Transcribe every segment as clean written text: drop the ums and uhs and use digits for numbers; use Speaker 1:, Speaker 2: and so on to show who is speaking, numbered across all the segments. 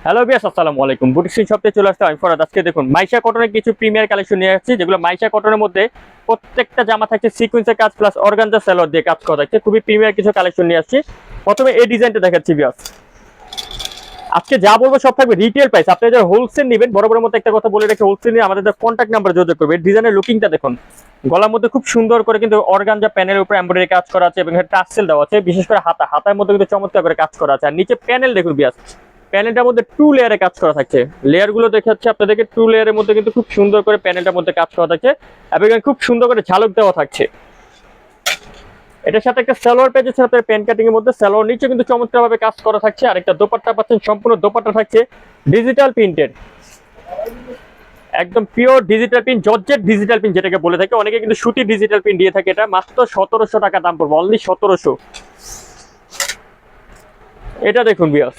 Speaker 1: Hello বিয়াস, আসসালামু আলাইকুম। Boutique শপে চলে আসতে আমি ফরাদ। আজকে দেখুন মাইশা কটনের কিছু প্রিমিয়ার কালেকশন নিয়ে আসছি, যেগুলো মাইশা কটনের মধ্যে প্রত্যেকটা জামা থাকছে সিকোয়েন্সের কাজ প্লাস অর্গানজা সালোয়ার দিয়ে কাজ করা থাকছে। খুবই প্রিমিয়ার কিছু কালেকশন নিয়ে আসছি। প্রথমে এই ডিজাইনটা দেখাচ্ছি বিয়াস। আজকে যা বলবো সব থাকবে রিটেল প্রাইস। আপনি যারা হোলসেল নেবেন, বড় বড় মতো একটা কথা বলে রেখে হোলসেল নিয়ে আমাদের কন্ট্যাক্ট নাম্বার যোগাযোগ করবে। ডিজাইনের লুকিংটা দেখুন, গলার মধ্যে খুব সুন্দর করে কিন্তু অর্গানজা প্যানেলের উপরে এমব্রয়ডারি কাজ করা আছে এবং টার্সেল দেওয়া আছে। বিশেষ করে হাতার মধ্যে কিন্তু চমৎকার করে কাজ করা আছে। আর নিচে প্যানেল দেখুন বিয়াস, প্যানেলটার মধ্যে 2 লেয়ারে কাজ করা থাকছে। লেয়ার গুলো দেখাচ্ছে আপনাদেরকে, 2 লেয়ারের মধ্যে কিন্তু খুব সুন্দর করে প্যানেলটার মধ্যে কাজ করা থাকছে এবং খুব সুন্দর করে ঝালক দেওয়া থাকছে। এটার সাথে একটা সালোয়ার পেয়ে যাচ্ছে আপনার প্যান কাটিং এর মধ্যে। সালোয়ার নিচে কিন্তু চমৎকার ভাবে কাজ করা থাকছে। আর একটা দোপাট্টা পাচ্ছেন, সম্পূর্ণ দোপাট্টা থাকছে ডিজিটাল প্রিন্টেড, একদম pure digital print, georgette digital print যেটাকে বলে থাকে। অনেকে কিন্তু সুতি ডিজিটাল প্রিন্ট দিয়ে থাকে। এটা মাত্র 1700 টাকা দাম পড়বে, অনলি 1700। এটা দেখুন বিয়াস,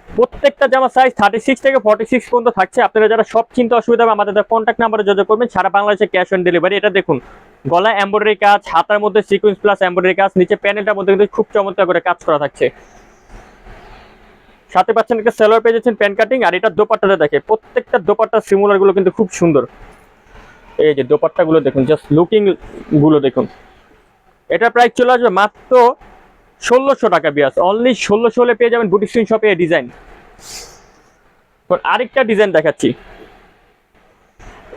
Speaker 1: প্রত্যেকটা জামা সাইজ 36 থেকে 46 পর্যন্ত থাকছে। আপনারা যারা সব চিন্তা অসুবিধা হবে আমাদের কন্ট্যাক্ট নাম্বারে যোগাযোগ করবেন। সারা বাংলাদেশে ক্যাশ অন ডেলিভারি। এটা দেখুন, গলা এমব্রয়ডারি কাজ, হাতার মধ্যে সিকোয়েন্স প্লাস এমব্রয়ডারি কাজ, নিচে প্যানেলটার মধ্যে কিন্তু খুব চমৎকার করে কাজ করা থাকছে। সাথে পাচ্ছেন একটা সালোয়ার পেয়ে যাচ্ছেন প্যান কাটিং। আর এটা দোপাট্টাটা দেখে, প্রত্যেকটা দোপাট্টার সিমুলার গুলো কিন্তু খুব সুন্দর। এই যে দোপাট্টা গুলো দেখুন, জাস্ট লুকিং গুলো দেখুন। এটা প্রাইস চলে আসবে মাত্র 1600 টাকা বিয়াস, অনলি 1600 হলে পেয়ে যাবেন বুটিক শপে এই ডিজাইন। আরেকটা ডিজাইন দেখাচ্ছি,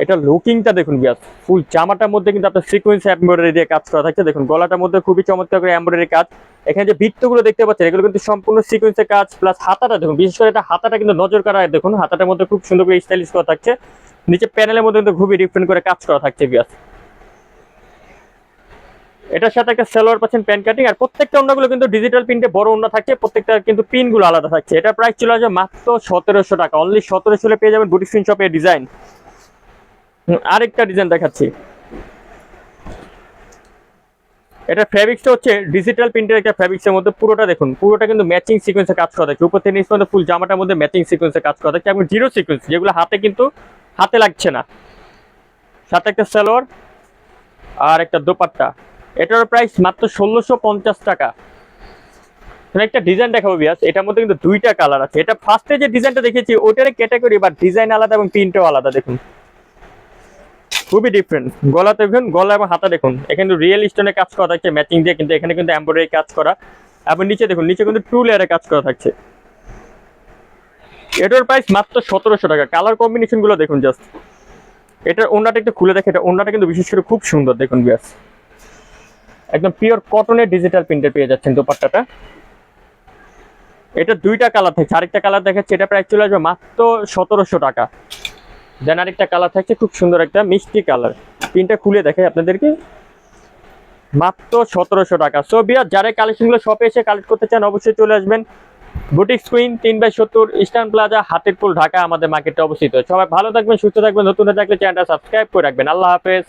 Speaker 1: এটা লুকিংটা দেখুন বিয়াস। ফুল জামাটার মধ্যে কিন্তু আপনার সিকোয়েন্স এমব্রয়ডারি দিয়ে কাজ করা থাকছে। দেখুন গলাটার মধ্যে খুবই চমৎকার করে এমব্রয়ডারি কাজ। এখানে যে বৃত্তগুলো দেখতে পাচ্ছেন এগুলো কিন্তু সম্পূর্ণ সিকোয়েন্সের কাজ প্লাস হাতাটা দেখুন, বিশেষ করে এটা হাতাটা কিন্তু নজর কাড়া। দেখুন হাতাটার মধ্যে খুব সুন্দর করে স্টাইলিশ করা থাকছে। নিচে প্যানেলের মধ্যে কিন্তু খুবই ডিফারেন্ট করে কাজ করা থাকছে বিয়াস। এটার সাথে একটা সালোয়ার পাচ্ছেন প্যান কাটিং। আর প্রত্যেকটা ওড়নাগুলো কিন্তু ডিজিটাল প্রিন্টে বড় ওড়না থাকছে, প্রত্যেকটা কিন্তু পিনগুলো আলাদা থাকছে। এটা প্রাইস চলে আসবে মাত্র 1700 টাকা, অনলি 1700 হলে পেয়ে যাবেন বুটিক শপে ডিজাইন। আরেকটা ডিজাইন দেখাচ্ছি, এটা ফ্যাব্রিক্সটা হচ্ছে ডিজিটাল প্রিন্টের একটা ফ্যাব্রিক্সের মধ্যে। পুরোটা দেখুন, পুরোটা কিন্তু ম্যাচিং সিকোয়েন্সে কাজ করা থাকে। উপর থেকে নিচ পর্যন্ত ফুল জামাটার মধ্যে ম্যাচিং সিকোয়েন্সে কাজ করা থাকে এবং জিরো সিকোয়েন্স, যেগুলো হাতে কিন্তু হাতে লাগছে না। সাথে একটা সালোয়ার আর একটা দোপাট্টা। এটার প্রাইস মাত্র 1650 টাকা। একটা ডিজাইন দেখাবো বিয়াস, এটার মধ্যে কিন্তু দুইটা কালার আছে। এটা ফার্স্টে যে ডিজাইনটা দেখেছি ওটার ক্যাটাগরি বা ডিজাইন আলাদা এবং প্রিন্টও আলাদা। দেখুন খুবই ডিফারেন্ট। গলাতে দেখুন, গলা এবং হাতা দেখুন, এখানে রিয়েল স্টোনে কাজ করা থাকছে ম্যাচিং দিয়ে, কিন্তু এখানে কিন্তু এমব্রয়ডারি কাজ করা। এবং নিচে দেখুন, নিচে কিন্তু 2 লেয়ারে কাজ করা থাকছে। এটার প্রাইস মাত্র 1700 টাকা। কালার কম্বিনেশন গুলো দেখুন জাস্ট। এটার ওড়নাটা একটু খুলে দেখে, এটা ওড়নাটা কিন্তু বিশেষ করে খুব সুন্দর দেখুন বিয়াস। একদম পিওর কটনের ডিজিটাল প্রিন্টের পেয়ে যাচ্ছেন দোপাট্টাটা। এটা দুইটা কালার থাকছে, আরেকটা কালার দেখাচ্ছে। এটা প্রাইস চলে আসবে মাত্র 1700 টাকা। দেন আরেকটা কালার থাকছে খুব সুন্দর একটা মিষ্টি কালার, প্রিন্টটা খুলে দেখে আপনাদেরকে, মাত্র 1700 টাকা। সো বিয়ার যারা কালেকশনগুলো শপে এসে কালেক্ট করতে চান অবশ্যই চলে আসবেন Boutique Queen 3/70 Eastern Plaza, Hatirpool, Dhaka. আমাদের মার্কেটে অবস্থিত। সবাই ভালো থাকবেন, সুস্থ থাকবেন। নতুন থাকলে চ্যানেলটা সাবস্ক্রাইব করে রাখবেন। আল্লাহ হাফেজ।